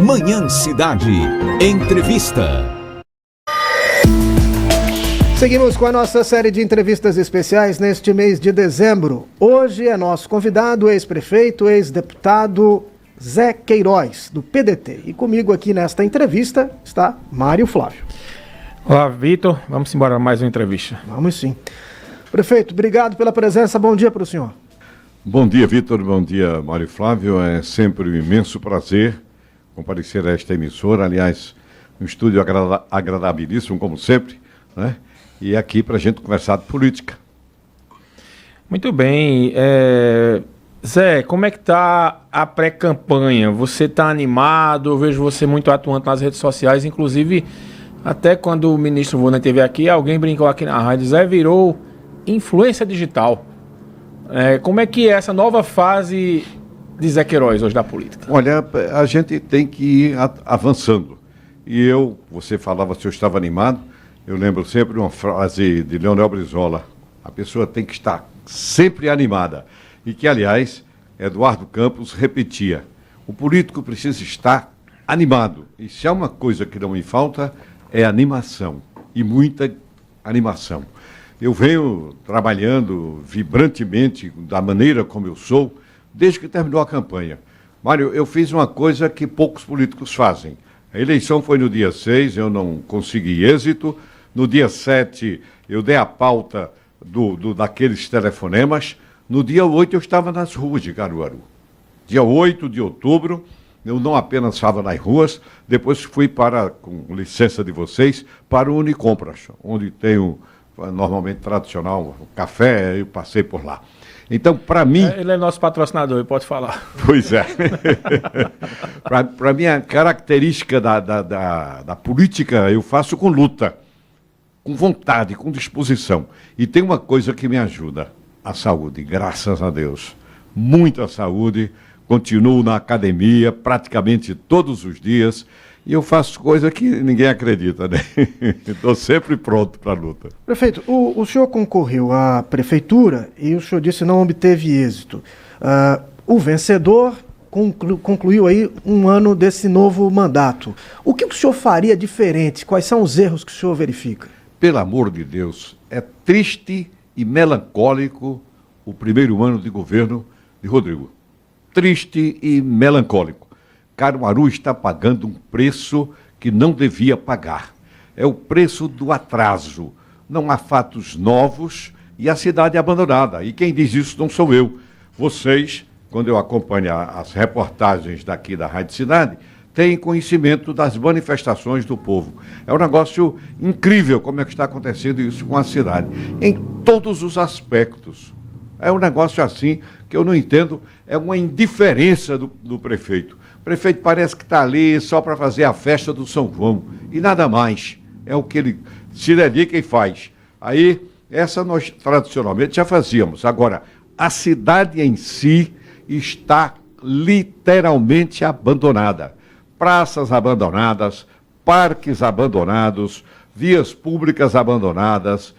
Manhã Cidade. Entrevista. Seguimos com a nossa série de entrevistas especiais neste mês de dezembro. Hoje é nosso convidado, ex-prefeito, ex-deputado Zé Queiroz, do PDT. E comigo aqui nesta entrevista está Mário Flávio. Olá, Vitor. Vamos embora a mais uma entrevista. Vamos sim. Prefeito, obrigado pela presença. Bom dia para o senhor. Bom dia, Vitor. Bom dia, Mário Flávio. É sempre um imenso prazer comparecer a esta emissora. Aliás, um estúdio agradabilíssimo, como sempre, né? E aqui para a gente conversar de política. Muito bem. Zé, como é que está a pré-campanha? Você está animado? Eu vejo você muito atuante nas redes sociais. Inclusive, até quando o ministro Wurner esteve aqui, alguém brincou aqui na rádio. Zé virou influência digital. Como é que é essa nova fase de Zé Queiroz hoje da política? Olha, a gente tem que ir avançando. E você falava se eu estava animado. Eu lembro sempre uma frase de Leonel Brizola: a pessoa tem que estar sempre animada. E que, aliás, Eduardo Campos repetia: o político precisa estar animado. E se há uma coisa que não me falta, é animação. E muita animação. Eu venho trabalhando vibrantemente, da maneira como eu sou, desde que terminou a campanha. Mário, eu fiz uma coisa que poucos políticos fazem. A eleição foi no dia 6, eu não consegui êxito. No dia 7, eu dei a pauta daqueles telefonemas. No dia 8, eu estava nas ruas de Caruaru. Dia 8 de outubro, eu não apenas estava nas ruas, depois fui com licença de vocês, para o Unicompras, onde tem normalmente tradicional o café, eu passei por lá. Então, para mim... Ele é nosso patrocinador, pode falar. Pois é. Para mim, a característica da política eu faço com luta, com vontade, com disposição. E tem uma coisa que me ajuda: a saúde, graças a Deus. Muita saúde, continuo na academia praticamente todos os dias e eu faço coisa que ninguém acredita, né? Estou sempre pronto para a luta. Prefeito, o senhor concorreu à prefeitura e o senhor disse que não obteve êxito. O vencedor concluiu aí um ano desse novo mandato. O que o senhor faria diferente? Quais são os erros que o senhor verifica? Pelo amor de Deus, é triste e melancólico o primeiro ano de governo de Rodrigo. Triste e melancólico. Caruaru está pagando um preço que não devia pagar. É o preço do atraso. Não há fatos novos e a cidade é abandonada. E quem diz isso não sou eu. Vocês, quando eu acompanho as reportagens daqui da Rádio Cidade, têm conhecimento das manifestações do povo. É um negócio incrível como é que está acontecendo isso com a cidade, em todos os aspectos. É um negócio assim que eu não entendo, é uma indiferença do prefeito. O prefeito parece que está ali só para fazer a festa do São João, e nada mais. É o que ele se dedica e faz. Aí, essa nós tradicionalmente já fazíamos. Agora, a cidade em si está literalmente abandonada. Praças abandonadas, parques abandonados, vias públicas abandonadas,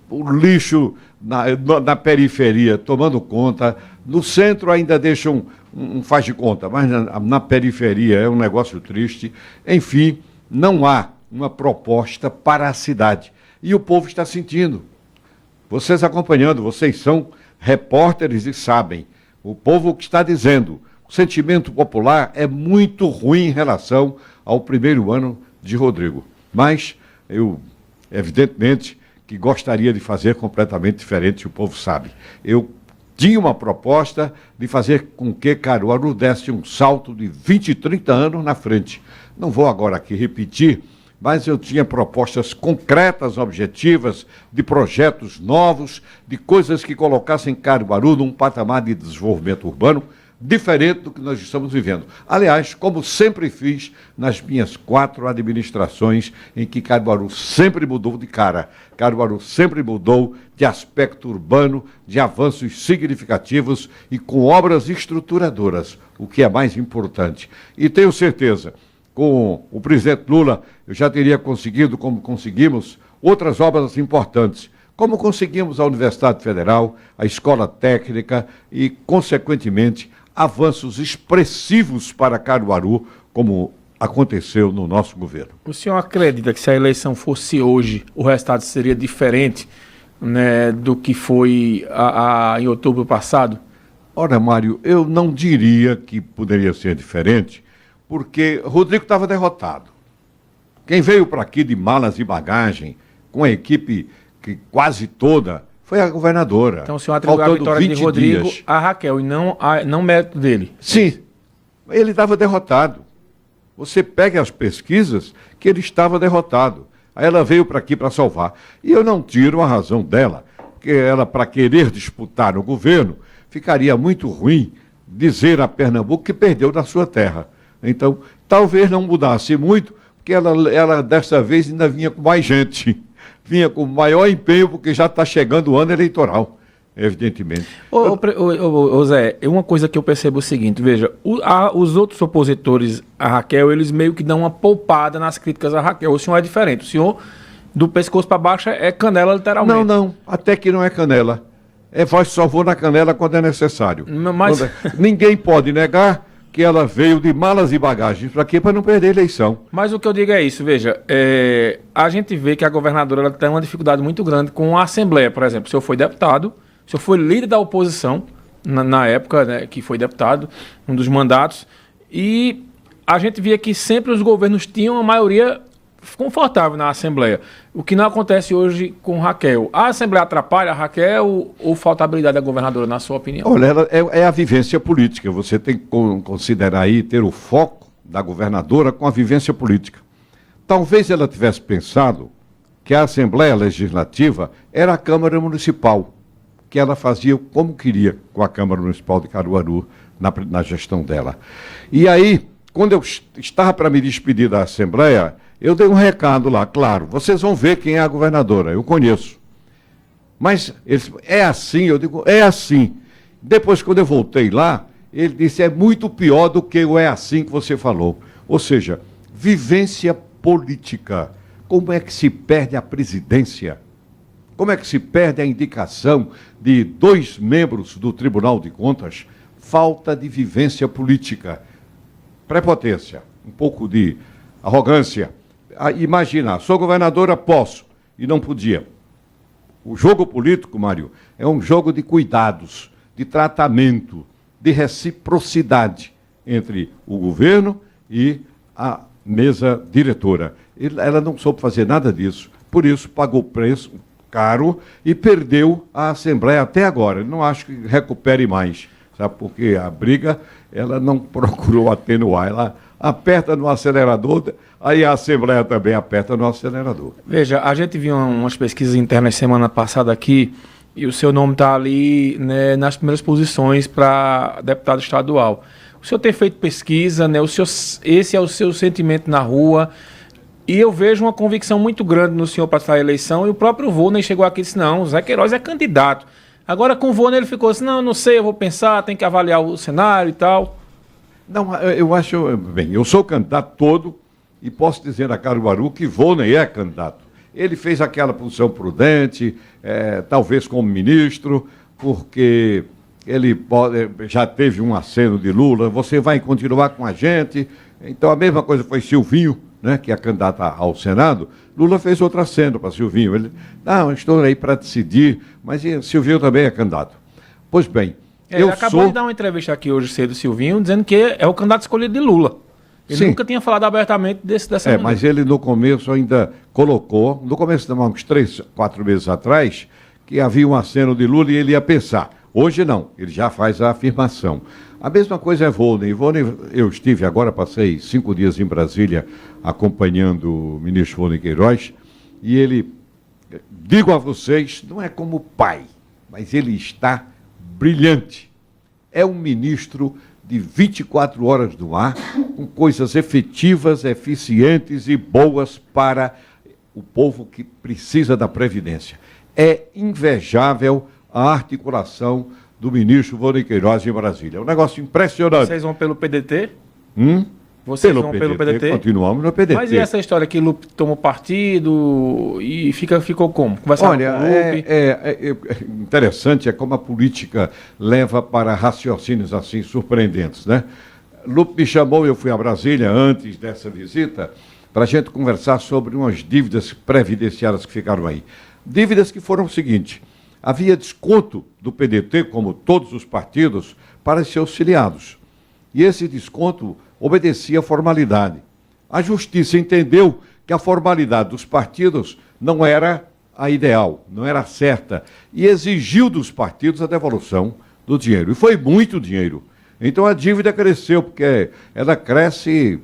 o lixo na periferia tomando conta. No centro ainda deixam um faz de conta, mas na periferia é um negócio triste. Enfim, não há uma proposta para a cidade. E o povo está sentindo. Vocês acompanhando, vocês são repórteres e sabem. O povo que está dizendo... O sentimento popular é muito ruim em relação ao primeiro ano de Rodrigo. Mas eu, evidentemente, que gostaria de fazer completamente diferente, o povo sabe. Eu tinha uma proposta de fazer com que Caruaru desse um salto de 20, 30 anos na frente. Não vou agora aqui repetir, mas eu tinha propostas concretas, objetivas, de projetos novos, de coisas que colocassem Caruaru num patamar de desenvolvimento urbano diferente do que nós estamos vivendo. Aliás, como sempre fiz nas minhas 4 administrações, em que Caruaru sempre mudou de cara. Caruaru sempre mudou de aspecto urbano, de avanços significativos e com obras estruturadoras, o que é mais importante. E tenho certeza, com o presidente Lula, eu já teria conseguido, como conseguimos, outras obras importantes, como conseguimos a Universidade Federal, a Escola Técnica e, consequentemente, avanços expressivos para Caruaru, como aconteceu no nosso governo. O senhor acredita que se a eleição fosse hoje, o resultado seria diferente, né, do que foi em outubro passado? Ora, Mário, eu não diria que poderia ser diferente, porque Rodrigo estava derrotado. Quem veio para aqui de malas e bagagem, com a equipe que quase toda, foi a governadora. Então o senhor atribui a vitória de Rodrigo a Raquel e não mérito dele? Sim, ele estava derrotado. Você pega as pesquisas que ele estava derrotado. Aí ela veio para aqui para salvar. E eu não tiro a razão dela, que ela, para querer disputar o governo, ficaria muito ruim dizer a Pernambuco que perdeu da sua terra. Então, talvez não mudasse muito, porque ela dessa vez ainda vinha com mais gente. Vinha com maior empenho, porque já está chegando o ano eleitoral, evidentemente. Ô Zé, uma coisa que eu percebo é o seguinte, veja, os outros opositores a Raquel, eles meio que dão uma poupada nas críticas a Raquel. O senhor é diferente, o senhor, do pescoço para baixo, é canela literalmente. Não, até que não é canela. É voz só vou na canela quando é necessário. Mas... Ninguém pode negar que ela veio de malas e bagagens para quê? Para não perder a eleição. Mas o que eu digo é isso, veja, a gente vê que a governadora ela tem uma dificuldade muito grande com a Assembleia, por exemplo. O senhor foi deputado, o senhor foi líder da oposição, na época, né, que foi deputado, um dos mandatos, e a gente via que sempre os governos tinham a maioria confortável na Assembleia. O que não acontece hoje com Raquel. A Assembleia atrapalha a Raquel ou falta habilidade da governadora, na sua opinião? Olha, ela é a vivência política. Você tem que considerar aí, ter o foco da governadora com a vivência política. Talvez ela tivesse pensado que a Assembleia Legislativa era a Câmara Municipal, que ela fazia como queria com a Câmara Municipal de Caruaru na gestão dela. E aí, quando eu estava para me despedir da Assembleia, eu dei um recado lá, claro, vocês vão ver quem é a governadora, eu conheço. Mas eles, é assim, eu digo, é assim. Depois, quando eu voltei lá, ele disse, é muito pior do que o é assim que você falou. Ou seja, vivência política. Como é que se perde a presidência? Como é que se perde a indicação de 2 membros do Tribunal de Contas? Falta de vivência política. Prepotência, um pouco de arrogância. Imagina, sou governadora, posso, e não podia. O jogo político, Mário, é um jogo de cuidados, de tratamento, de reciprocidade entre o governo e a mesa diretora. Ela não soube fazer nada disso, por isso pagou preço caro e perdeu a Assembleia até agora. Não acho que recupere mais, sabe? Porque a briga, ela não procurou atenuar, ela aperta no acelerador, aí a Assembleia também aperta no acelerador. Veja, a gente viu umas pesquisas internas semana passada aqui, e o seu nome está ali, né, nas primeiras posições para deputado estadual. O senhor tem feito pesquisa, né, esse é o seu sentimento na rua, e eu vejo uma convicção muito grande no senhor para essa eleição, e o próprio Volney chegou aqui e disse, não, o Zé Queiroz é candidato. Agora com o Volney ele ficou assim, não sei, eu vou pensar, tem que avaliar o cenário e tal. Não, eu acho, bem, eu sou candidato todo e posso dizer a Caruaru que Volney é candidato. Ele fez aquela posição prudente, talvez como ministro, porque ele já teve um aceno de Lula, você vai continuar com a gente. Então a mesma coisa foi Silvinho, né, que é candidata ao Senado. Lula fez outro aceno para Silvinho. Ele, não, estou aí para decidir, mas Silvinho também é candidato. Pois bem, ele acabou de dar uma entrevista aqui hoje cedo, Silvinho, dizendo que é o candidato escolhido de Lula. Ele nunca tinha falado abertamente dessa maneira. Mas ele no começo ainda colocou, no começo de uns 3, 4 meses atrás, que havia um aceno de Lula e ele ia pensar. Hoje não, ele já faz a afirmação. A mesma coisa é Volney. Eu estive agora, passei 5 dias em Brasília acompanhando o ministro Volney Queiroz, e ele, digo a vocês, não é como pai, mas ele está brilhante. É um ministro de 24 horas no ar, com coisas efetivas, eficientes e boas para o povo que precisa da Previdência. É invejável a articulação do ministro Volney Queiroz em Brasília. É um negócio impressionante. Vocês vão pelo PDT? Vocês vão pelo PDT? Continuamos no PDT. Mas e essa história que Lupe tomou partido e ficou como? Olha, interessante, é como a política leva para raciocínios assim surpreendentes, né? Lupe me chamou, eu fui a Brasília antes dessa visita, para a gente conversar sobre umas dívidas previdenciárias que ficaram aí. Dívidas que foram o seguinte: havia desconto do PDT, como todos os partidos, para seus filiados. E esse desconto obedecia à formalidade. A Justiça entendeu que a formalidade dos partidos não era a ideal, não era certa, e exigiu dos partidos a devolução do dinheiro. E foi muito dinheiro. Então a dívida cresceu, porque ela cresce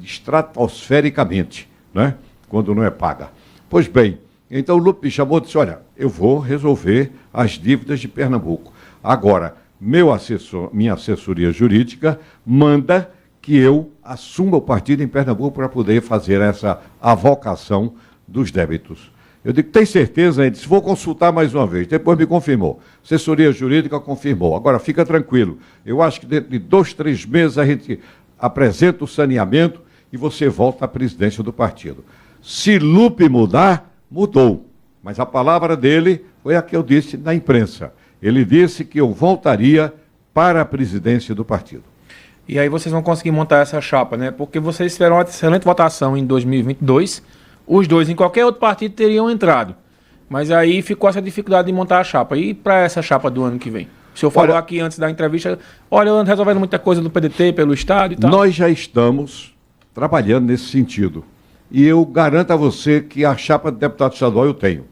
estratosfericamente, né? Quando não é paga. Pois bem, então o Lupe me chamou e disse: olha, eu vou resolver as dívidas de Pernambuco. Agora, minha assessoria jurídica manda que eu assuma o partido em Pernambuco para poder fazer essa avocação dos débitos. Eu digo: tem certeza? Ele disse: vou consultar mais uma vez. Depois me confirmou. Assessoria jurídica confirmou. Agora, fica tranquilo. Eu acho que dentro de 2, 3 meses a gente apresenta o saneamento e você volta à presidência do partido. Se Lupe mudar, mudou. Mas a palavra dele foi a que eu disse na imprensa. Ele disse que eu voltaria para a presidência do partido. E aí vocês vão conseguir montar essa chapa, né? Porque vocês tiveram uma excelente votação em 2022. Os dois em qualquer outro partido teriam entrado. Mas aí ficou essa dificuldade de montar a chapa. E para essa chapa do ano que vem? O senhor falou aqui antes da entrevista: olha, eu ando resolvendo muita coisa do PDT, pelo Estado e tal. Nós já estamos trabalhando nesse sentido. E eu garanto a você que a chapa de deputado estadual eu tenho.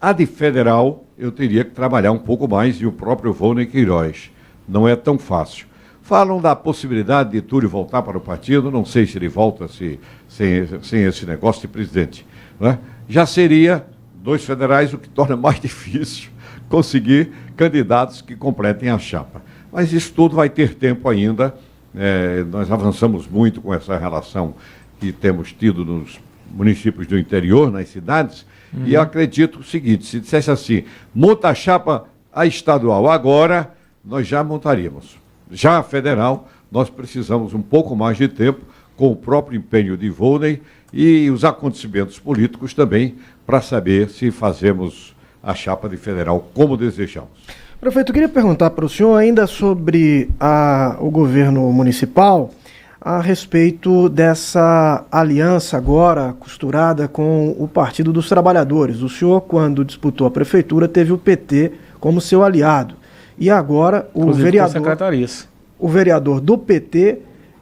A de federal eu teria que trabalhar um pouco mais, e o próprio Volney Queiroz. Não é tão fácil. Falam da possibilidade de Túlio voltar para o partido, não sei se ele volta sem esse negócio de presidente, né? Já seria 2 federais, o que torna mais difícil conseguir candidatos que completem a chapa. Mas isso tudo vai ter tempo ainda. Nós avançamos muito com essa relação que temos tido nos municípios do interior, nas cidades, e eu acredito o seguinte: se dissesse assim, monta a chapa a estadual agora, nós já montaríamos. Já a federal, nós precisamos um pouco mais de tempo, com o próprio empenho de Volney e os acontecimentos políticos também, para saber se fazemos a chapa de federal como desejamos. Prefeito, eu queria perguntar para o senhor ainda sobre o governo municipal, a respeito dessa aliança agora costurada com o Partido dos Trabalhadores. O senhor, quando disputou a prefeitura, teve o PT como seu aliado. E agora o vereador do PT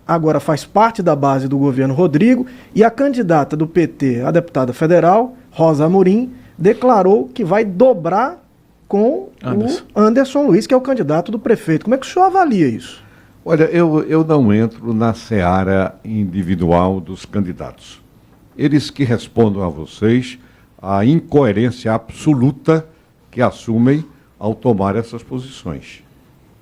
agora faz parte da base do governo Rodrigo, e a candidata do PT, a deputada federal, Rosa Amorim, declarou que vai dobrar com o Anderson Luiz, que é o candidato do prefeito. Como é que o senhor avalia isso? Olha, eu não entro na seara individual dos candidatos. Eles que respondam a vocês a incoerência absoluta que assumem ao tomar essas posições.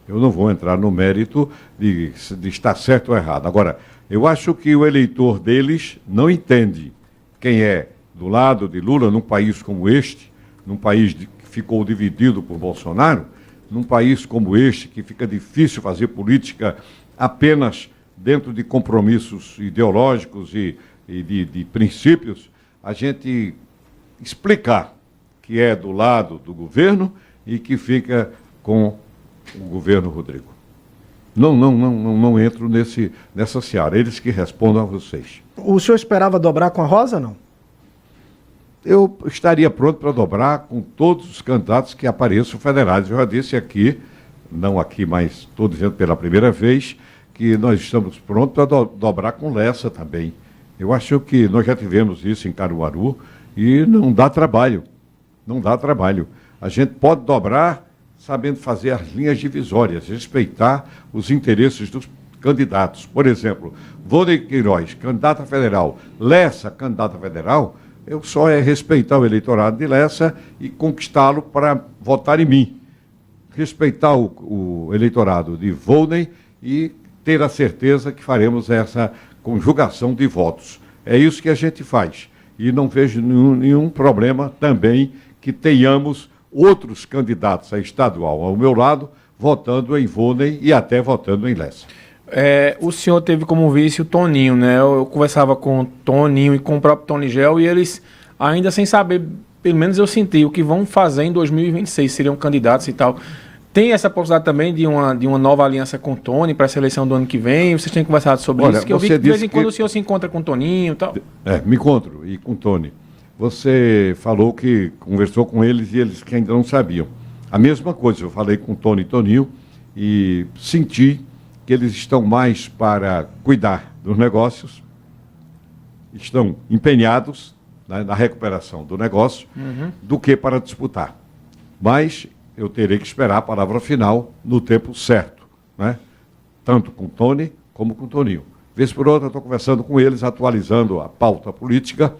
Eu não vou entrar no mérito de estar certo ou errado. Agora, eu acho que o eleitor deles não entende quem é do lado de Lula num país como este, num país que ficou dividido por Bolsonaro, num país como este, que fica difícil fazer política apenas dentro de compromissos ideológicos e de princípios, a gente explicar que é do lado do governo e que fica com o governo Rodrigo. Não entro nessa seara. Eles que respondam a vocês. O senhor esperava dobrar com a Rosa, não? Eu estaria pronto para dobrar com todos os candidatos que apareçam federais. Eu já disse aqui, não aqui, mas estou dizendo pela primeira vez, que nós estamos prontos para dobrar com Lessa também. Eu acho que nós já tivemos isso em Caruaru e não dá trabalho. Não dá trabalho. A gente pode dobrar sabendo fazer as linhas divisórias, respeitar os interesses dos candidatos. Por exemplo, Volney Queiroz, candidata federal, Lessa, candidata federal, eu só respeitar o eleitorado de Lessa e conquistá-lo para votar em mim. Respeitar o eleitorado de Volney e ter a certeza que faremos essa conjugação de votos. É isso que a gente faz. E não vejo nenhum problema também que tenhamos outros candidatos a estadual ao meu lado, votando em Volney e até votando em Lessa. O senhor teve como vice o Toninho, né? Eu conversava com o Toninho e com o próprio Tonigel, e eles, ainda sem saber, pelo menos eu senti, o que vão fazer em 2026, seriam candidatos e tal. Tem essa possibilidade também de uma nova aliança com o Tony para essa eleição do ano que vem? Vocês têm conversado sobre isso? Que eu vi que de vez em quando o senhor se encontra com o Toninho e tal. Me encontro e com o Tony. Você falou que conversou com eles e eles que ainda não sabiam. A mesma coisa, eu falei com o Tony e Toninho e senti que eles estão mais para cuidar dos negócios, estão empenhados na recuperação do negócio, do que para disputar. Mas eu terei que esperar a palavra final no tempo certo, né? Tanto com o Tony como com o Toninho. Vez por outra, estou conversando com eles, atualizando a pauta política.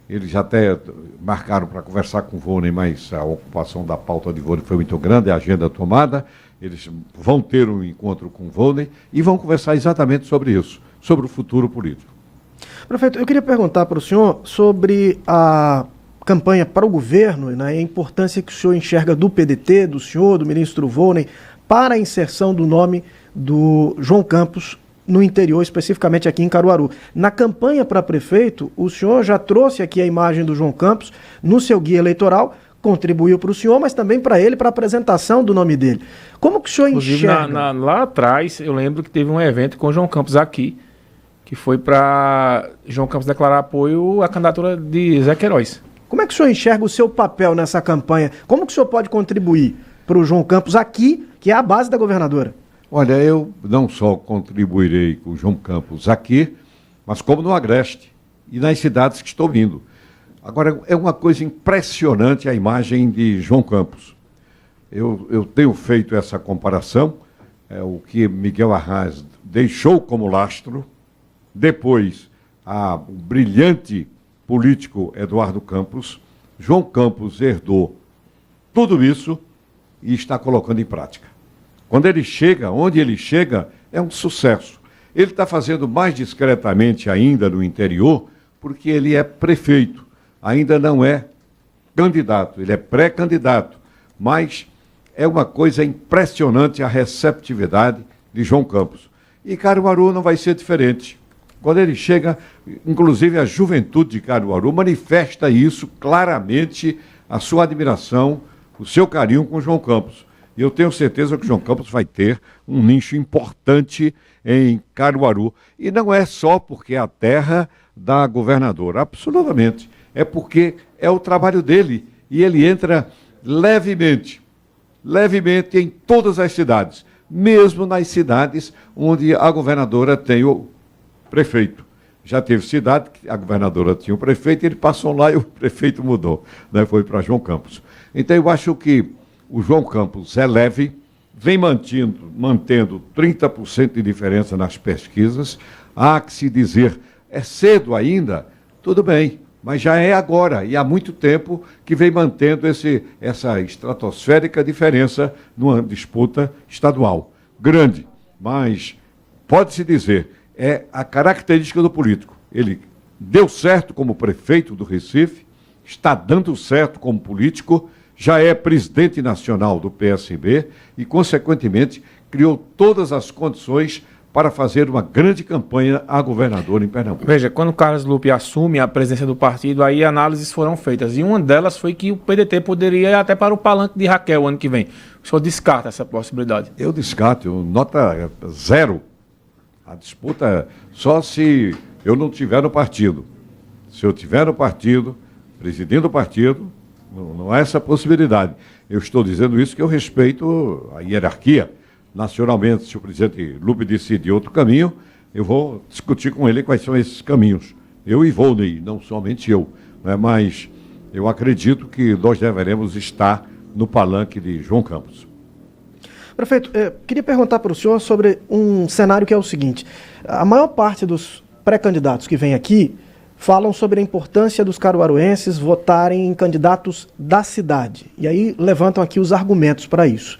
Eles já até marcaram para conversar com o Volney, mas a ocupação da pauta de Volney foi muito grande, a agenda tomada. Eles vão ter um encontro com o Volney e vão conversar exatamente sobre isso, sobre o futuro político. Prefeito, eu queria perguntar para o senhor sobre a campanha para o governo, né, e a importância que o senhor enxerga do PDT, do senhor, do ministro Volney, para a inserção do nome do João Campos no interior, especificamente aqui em Caruaru. Na campanha para prefeito, o senhor já trouxe aqui a imagem do João Campos no seu guia eleitoral, contribuiu para o senhor, mas também para ele, para a apresentação do nome dele. Como que o senhor enxerga? Lá atrás, eu lembro que teve um evento com o João Campos aqui, que foi para João Campos declarar apoio à candidatura de Zé Queiroz. Como é que o senhor enxerga o seu papel nessa campanha? Como que o senhor pode contribuir para o João Campos aqui, que é a base da governadora? Olha, eu não só contribuirei com o João Campos aqui, mas como no Agreste e nas cidades que estou vindo. Agora, é uma coisa impressionante a imagem de João Campos. Eu tenho feito essa comparação, o que Miguel Arraes deixou como lastro, depois o brilhante político Eduardo Campos, João Campos herdou tudo isso e está colocando em prática. Quando ele chega, onde ele chega, é um sucesso. Ele está fazendo mais discretamente ainda no interior, porque ele é prefeito, ainda não é candidato, ele é pré-candidato, mas é uma coisa impressionante a receptividade de João Campos. E Caruaru não vai ser diferente. Quando ele chega, inclusive a juventude de Caruaru manifesta isso claramente, a sua admiração, o seu carinho com João Campos. E eu tenho certeza que o João Campos vai ter um nicho importante em Caruaru. E não é só porque é a terra da governadora, absolutamente. É porque é o trabalho dele e ele entra levemente em todas as cidades, mesmo nas cidades onde a governadora tem o prefeito. Já teve cidade que a governadora tinha o prefeito, ele passou lá e o prefeito mudou, né? Foi para João Campos. Então eu acho que o João Campos é leve, vem mantendo 30% de diferença nas pesquisas. Há que se dizer, é cedo ainda, tudo bem, mas já é agora, e há muito tempo que vem mantendo essa estratosférica diferença numa disputa estadual. Grande, mas pode-se dizer, é a característica do político. Ele deu certo como prefeito do Recife, está dando certo como político, já é presidente nacional do PSB e, consequentemente, criou todas as condições para fazer uma grande campanha a governador em Pernambuco. Veja, quando o Carlos Lupe assume a presidência do partido, aí análises foram feitas. E uma delas foi que o PDT poderia ir até para o palanque de Raquel ano que vem. O senhor descarta essa possibilidade? Eu descarto, nota 0. A disputa só se eu não estiver no partido. Se eu estiver no partido, presidindo o partido, não há essa possibilidade. Eu estou dizendo isso que eu respeito a hierarquia. Nacionalmente, se o presidente Lupe decidir outro caminho, eu vou discutir com ele quais são esses caminhos. Eu e Volney, não somente eu, né? Mas eu acredito que nós deveremos estar no palanque de João Campos. Prefeito, queria perguntar para o senhor sobre um cenário que é o seguinte. A maior parte dos pré-candidatos que vem aqui falam sobre a importância dos caruaruenses votarem em candidatos da cidade. E aí levantam aqui os argumentos para isso.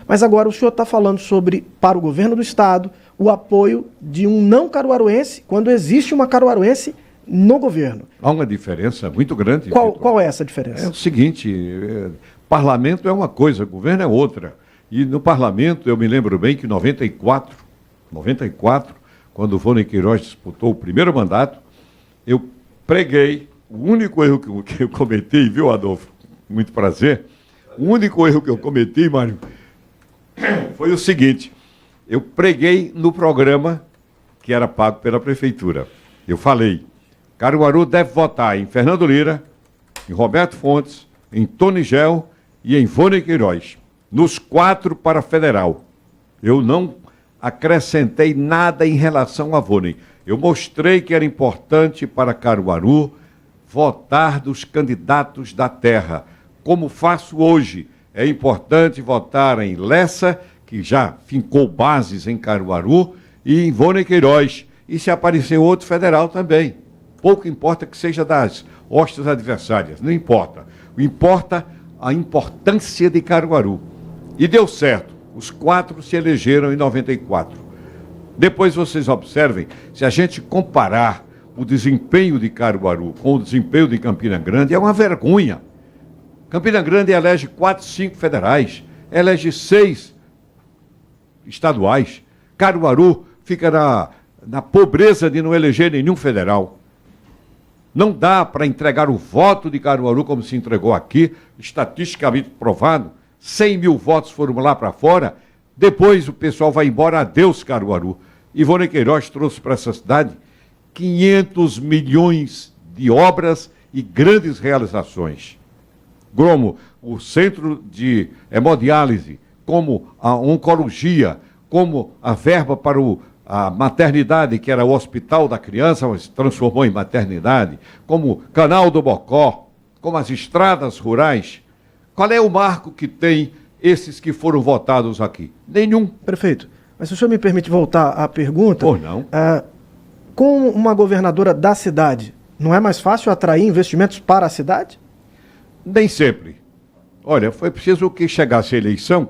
Mas agora o senhor está falando sobre, para o governo do estado, o apoio de um não caruaruense quando existe uma caruaruense no governo. Há uma diferença muito grande. Qual é essa diferença? É o seguinte, parlamento é uma coisa, governo é outra. E no parlamento, eu me lembro bem que em 94, quando o Volney Queiroz disputou o primeiro mandato, eu preguei, o único erro que eu cometi, viu, Adolfo? Muito prazer. O único erro que eu cometi, Mário, foi o seguinte: eu preguei no programa que era pago pela prefeitura. Eu falei, Caruaru deve votar em Fernando Lira, em Roberto Fontes, em Tony Gel e em Vônei Queiroz, nos 4 para federal. Eu não acrescentei nada em relação a Vônei. Eu mostrei que era importante para Caruaru votar dos candidatos da terra, como faço hoje. É importante votar em Lessa, que já fincou bases em Caruaru, e em Vônei Queiroz. E se aparecer outro federal também. Pouco importa que seja das hostas adversárias, não importa. Importa a importância de Caruaru. E deu certo. Os 4 se elegeram em 94. Depois vocês observem, se a gente comparar o desempenho de Caruaru com o desempenho de Campina Grande, é uma vergonha. Campina Grande elege 4, 5 federais, elege 6 estaduais. Caruaru fica na pobreza de não eleger nenhum federal. Não dá para entregar o voto de Caruaru como se entregou aqui, estatisticamente provado. 100 mil votos foram lá para fora, depois o pessoal vai embora, adeus Caruaru. E Vônei Queiroz trouxe para essa cidade 500 milhões de obras e grandes realizações. Como o centro de hemodiálise, como a oncologia, como a verba para a maternidade, que era o hospital da criança, mas se transformou em maternidade, como Canal do Bocó, como as estradas rurais. Qual é o marco que tem esses que foram votados aqui? Nenhum. Prefeito, mas se o senhor me permite voltar à pergunta... Por não. Com uma governadora da cidade, não é mais fácil atrair investimentos para a cidade? Nem sempre. Olha, foi preciso que chegasse a eleição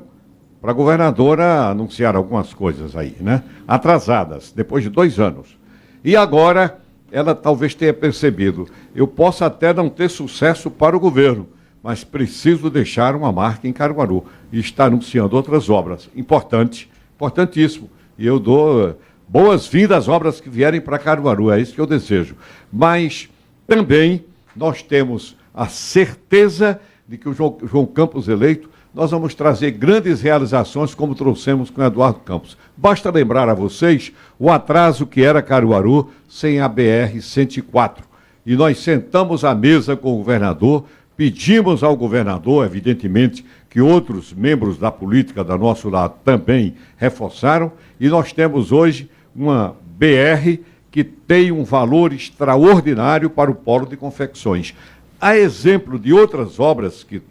para a governadora anunciar algumas coisas aí, né? Atrasadas, depois de 2 anos. E agora, ela talvez tenha percebido, eu posso até não ter sucesso para o governo, mas preciso deixar uma marca em Caruaru. E está anunciando outras obras. Importante, importantíssimo. E eu dou boas-vindas às obras que vierem para Caruaru, é isso que eu desejo. Mas também nós temos a certeza de que o João Campos eleito, nós vamos trazer grandes realizações como trouxemos com o Eduardo Campos. Basta lembrar a vocês o atraso que era Caruaru sem a BR-104. E nós sentamos à mesa com o governador, pedimos ao governador, evidentemente, que outros membros da política do nosso lado também reforçaram, e nós temos hoje uma BR que tem um valor extraordinário para o polo de confecções. A exemplo de outras obras que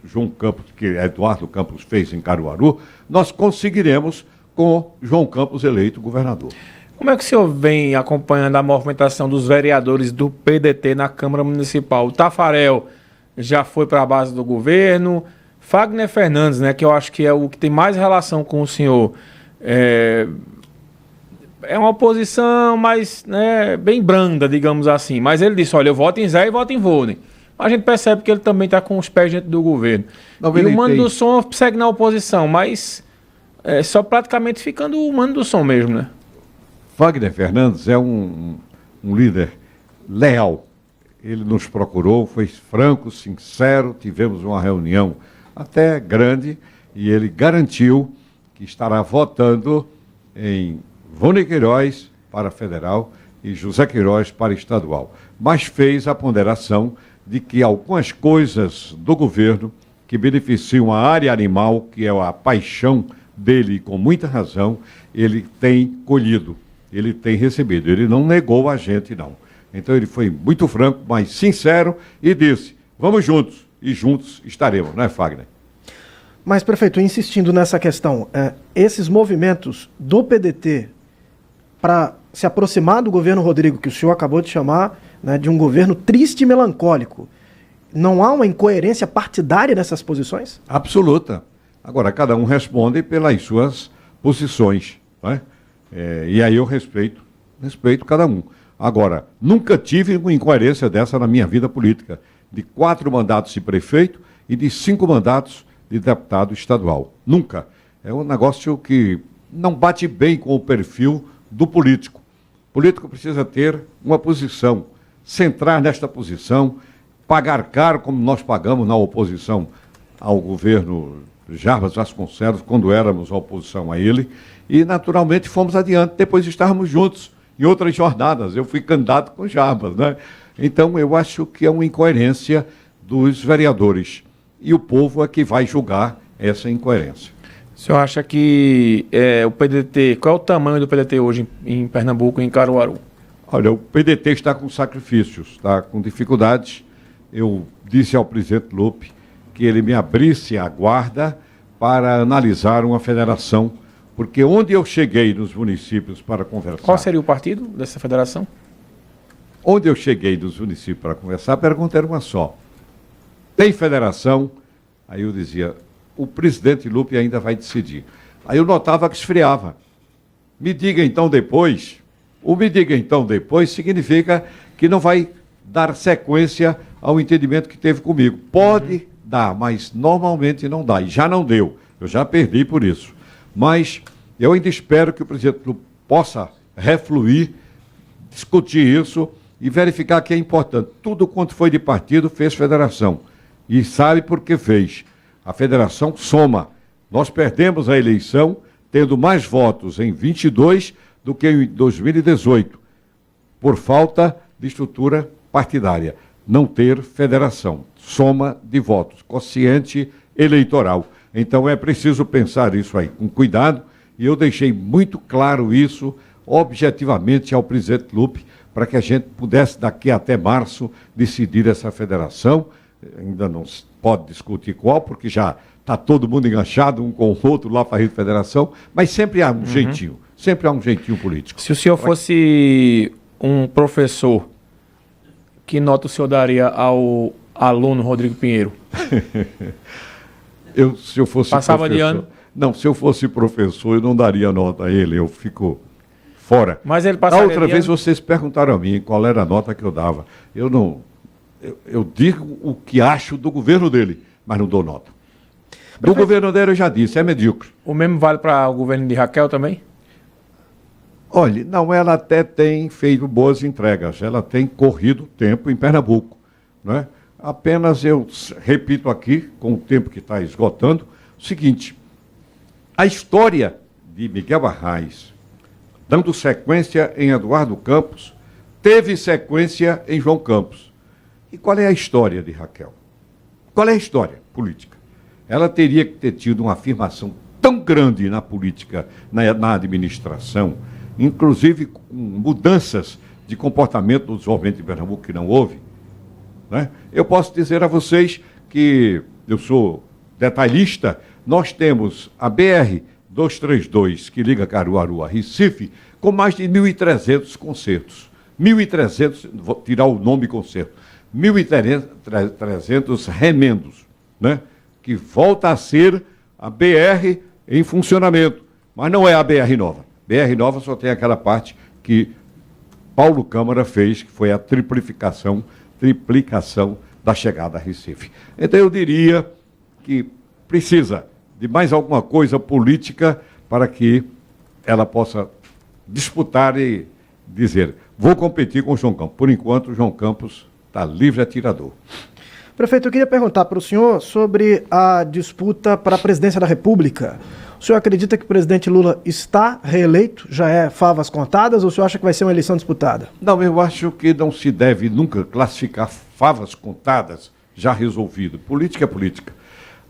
Eduardo Campos fez em Caruaru, nós conseguiremos com João Campos eleito governador. Como é que o senhor vem acompanhando a movimentação dos vereadores do PDT na Câmara Municipal? O Tafarel já foi para a base do governo. Fagner Fernandes, né, que eu acho que é o que tem mais relação com o senhor, é uma oposição mais, né, bem branda, digamos assim. Mas ele disse, olha, eu voto em Zé e voto em Vônei. A gente percebe que ele também está com os pés dentro do governo. E o Mano do Som segue na oposição, mas só praticamente ficando o Mano do Som mesmo, né? Fagner Fernandes é um líder leal. Ele nos procurou, foi franco, sincero, tivemos uma reunião até grande e ele garantiu que estará votando em Vônei Queiroz para federal e José Queiroz para estadual. Mas fez a ponderação de que algumas coisas do governo que beneficiam a área animal, que é a paixão dele, com muita razão, ele tem colhido, ele tem recebido. Ele não negou a gente, não. Então ele foi muito franco, mas sincero e disse, vamos juntos, e juntos estaremos, não é, Fagner? Mas, prefeito, insistindo nessa questão, esses movimentos do PDT para se aproximar do governo Rodrigo, que o senhor acabou de chamar, né, de um governo triste e melancólico, não há uma incoerência partidária nessas posições? Absoluta. Agora, cada um responde pelas suas posições, né? E aí eu respeito cada um. Agora, nunca tive uma incoerência dessa na minha vida política, de 4 mandatos de prefeito e de 5 mandatos de deputado estadual. Nunca. É um negócio que não bate bem com o perfil do político. O político precisa ter uma posição, centrar nesta posição, pagar caro como nós pagamos na oposição ao governo Jarbas Vasconcelos, quando éramos a oposição a ele, e naturalmente fomos adiante, depois de estarmos juntos em outras jornadas. Eu fui candidato com Jarbas, né? Então eu acho que é uma incoerência dos vereadores, e o povo é que vai julgar essa incoerência. O senhor acha que o PDT, qual é o tamanho do PDT hoje em Pernambuco e em Caruaru? Olha, o PDT está com sacrifícios, está com dificuldades. Eu disse ao presidente Lupe que ele me abrisse a guarda para analisar uma federação, porque onde eu cheguei nos municípios para conversar... Qual seria o partido dessa federação? Onde eu cheguei nos municípios para conversar, a pergunta era uma só. Tem federação? Aí eu dizia, o presidente Lupe ainda vai decidir. Aí eu notava que esfriava. Me diga então depois. O me diga então depois significa que não vai dar sequência ao entendimento que teve comigo. Pode dar, mas normalmente não dá. E já não deu. Eu já perdi por isso. Mas eu ainda espero que o presidente Lupe possa refluir, discutir isso e verificar que é importante. Tudo quanto foi de partido fez federação. E sabe por que fez. A federação soma. Nós perdemos a eleição tendo mais votos em 22 do que em 2018, por falta de estrutura partidária. Não ter federação. Soma de votos. Quociente eleitoral. Então é preciso pensar isso aí com cuidado, e eu deixei muito claro isso objetivamente ao presidente Lupe, para que a gente pudesse, daqui até março, decidir essa federação. Ainda não se pode discutir qual, porque já está todo mundo enganchado um com o outro lá para a federação, mas sempre há um jeitinho, sempre há um jeitinho político. Se o senhor fosse um professor, que nota o senhor daria ao aluno Rodrigo Pinheiro? Se eu fosse Passava professor, de ano? Não, se eu fosse professor, eu não daria nota a ele, eu fico fora. Mas ele A passaria outra de vez ano? vocês perguntaram a mim qual era a nota que eu dava. Eu digo o que acho do governo dele, mas não dou nota. Do governo dele eu já disse, é medíocre. O mesmo vale para o governo de Raquel também? Olha, não, ela até tem feito boas entregas, ela tem corrido tempo em Pernambuco, não é? Apenas eu repito aqui, com o tempo que está esgotando, o seguinte: a história de Miguel Arraes, dando sequência em Eduardo Campos, teve sequência em João Campos. E qual é a história de Raquel? Qual é a história política? Ela teria que ter tido uma afirmação tão grande na política, na administração, inclusive com mudanças de comportamento no desenvolvimento de Pernambuco que não houve, né? Eu posso dizer a vocês que eu sou detalhista. Nós temos a BR-232, que liga Caruaru a Recife, com mais de 1.300 concertos. 1.300, vou tirar o nome concerto, 1.300 remendos, né? Que volta a ser a BR em funcionamento, mas não é a BR nova. BR nova só tem aquela parte que Paulo Câmara fez, que foi a triplicação da chegada a Recife. Então eu diria que precisa de mais alguma coisa política para que ela possa disputar e dizer, vou competir com o João Campos. Por enquanto, o João Campos está livre atirador. Prefeito, eu queria perguntar para o senhor sobre a disputa para a presidência da República. O senhor acredita que o presidente Lula está reeleito? Já é favas contadas, ou o senhor acha que vai ser uma eleição disputada? Não, eu acho que não se deve nunca classificar favas contadas já resolvido. Política é política.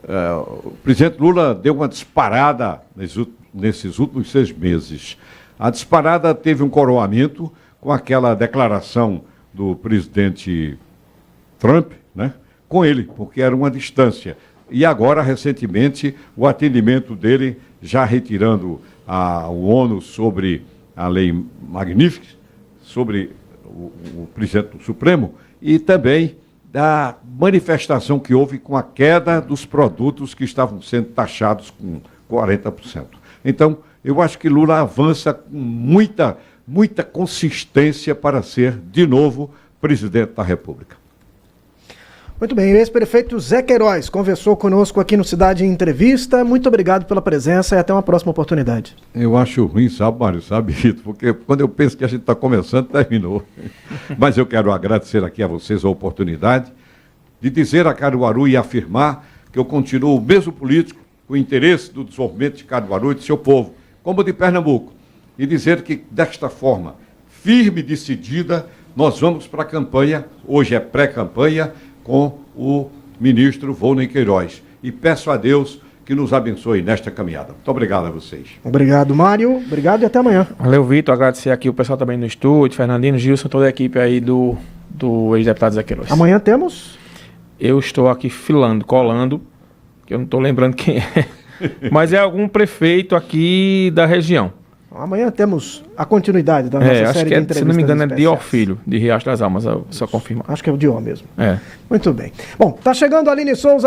O presidente Lula deu uma disparada nesses últimos 6 meses. A disparada teve um coroamento com aquela declaração do presidente Trump, né, com ele, porque era uma distância. E agora, recentemente, o atendimento dele, já retirando o ônus sobre a lei Magnífica, sobre o presidente do Supremo, e também da manifestação que houve com a queda dos produtos que estavam sendo taxados com 40%. Então, eu acho que Lula avança com muita consistência para ser, de novo, presidente da República. Muito bem, o ex-prefeito Zé Queiroz conversou conosco aqui no Cidade em Entrevista. Muito obrigado pela presença e até uma próxima oportunidade. Eu acho ruim, sabe, Mário, sabe, Rito, porque quando eu penso que a gente está começando, terminou. Mas eu quero agradecer aqui a vocês a oportunidade de dizer a Caruaru e afirmar que eu continuo o mesmo político, o interesse do desenvolvimento de Caruaru e de seu povo, como de Pernambuco. E dizer que, desta forma, firme e decidida, nós vamos para a campanha, hoje é pré-campanha, com o ministro Volney Queiroz. E peço a Deus que nos abençoe nesta caminhada. Muito obrigado a vocês. Obrigado, Mário. Obrigado e até amanhã. Valeu, Vitor. Agradecer aqui o pessoal também no estúdio, Fernandinho, Gilson, toda a equipe aí do ex-deputado Zé Queiroz. Amanhã temos... Eu estou aqui colando, que eu não estou lembrando quem é, mas é algum prefeito aqui da região. Amanhã temos a continuidade da nossa Acho série que de entrevistas se não me engano é especiais. Dior Filho, de Riacho das Almas, só confirmar. Acho que é o Dior mesmo. É. Muito bem. Bom, tá chegando a Aline Souza.